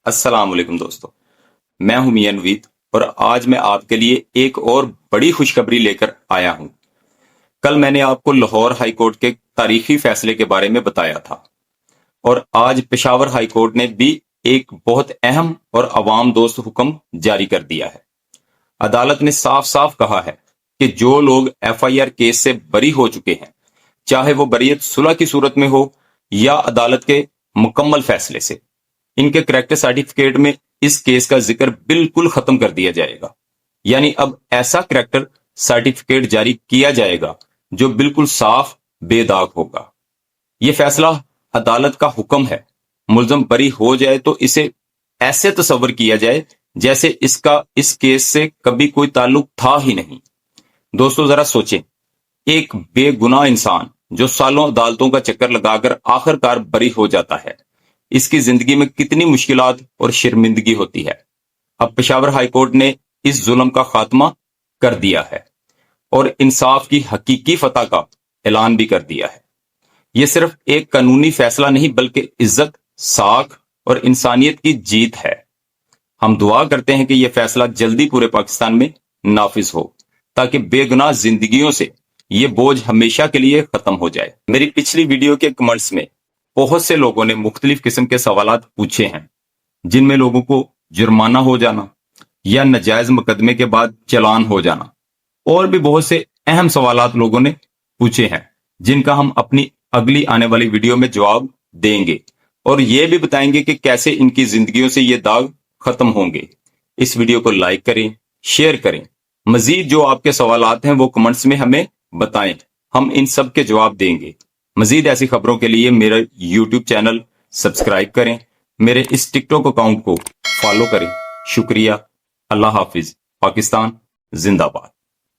السلام علیکم دوستو، میں ہوں میاں نوید اور آج میں آپ کے لیے ایک اور بڑی خوشخبری لے کر آیا ہوں۔ کل میں نے آپ کو لاہور ہائی کورٹ کے تاریخی فیصلے کے بارے میں بتایا تھا اور آج پشاور ہائی کورٹ نے بھی ایک بہت اہم اور عوام دوست حکم جاری کر دیا ہے۔ عدالت نے صاف صاف کہا ہے کہ جو لوگ ایف آئی آر کیس سے بری ہو چکے ہیں، چاہے وہ بریت صلح کی صورت میں ہو یا عدالت کے مکمل فیصلے سے، ان کے کریکٹر سرٹیفکیٹ میں اس کیس کا ذکر بالکل ختم کر دیا جائے گا۔ یعنی اب ایسا کریکٹر سرٹیفکیٹ جاری کیا جائے گا جو بالکل صاف بے داغ ہوگا۔ یہ فیصلہ عدالت کا حکم ہے۔ ملزم بری ہو جائے تو اسے ایسے تصور کیا جائے جیسے اس کا اس کیس سے کبھی کوئی تعلق تھا ہی نہیں۔ دوستو ذرا سوچیں، ایک بے گناہ انسان جو سالوں عدالتوں کا چکر لگا کر آخر کار بری ہو جاتا ہے، اس کی زندگی میں کتنی مشکلات اور شرمندگی ہوتی ہے۔ اب پشاور ہائی کورٹ نے اس ظلم کا خاتمہ کر دیا ہے اور انصاف کی حقیقی فتح کا اعلان بھی کر دیا ہے۔ یہ صرف ایک قانونی فیصلہ نہیں بلکہ عزت، ساکھ اور انسانیت کی جیت ہے۔ ہم دعا کرتے ہیں کہ یہ فیصلہ جلدی پورے پاکستان میں نافذ ہو تاکہ بے گناہ زندگیوں سے یہ بوجھ ہمیشہ کے لیے ختم ہو جائے۔ میری پچھلی ویڈیو کے کمنٹس میں بہت سے لوگوں نے مختلف قسم کے سوالات پوچھے ہیں، جن میں لوگوں کو جرمانہ ہو جانا یا ناجائز مقدمے کے بعد چلان ہو جانا اور بھی بہت سے اہم سوالات لوگوں نے پوچھے ہیں، جن کا ہم اپنی اگلی آنے والی ویڈیو میں جواب دیں گے اور یہ بھی بتائیں گے کہ کیسے ان کی زندگیوں سے یہ داغ ختم ہوں گے۔ اس ویڈیو کو لائک کریں، شیئر کریں۔ مزید جو آپ کے سوالات ہیں وہ کمنٹس میں ہمیں بتائیں، ہم ان سب کے جواب دیں گے۔ مزید ایسی خبروں کے لیے میرا یوٹیوب چینل سبسکرائب کریں، میرے اس ٹک ٹاک اکاؤنٹ کو فالو کریں۔ شکریہ۔ اللہ حافظ۔ پاکستان زندہ باد۔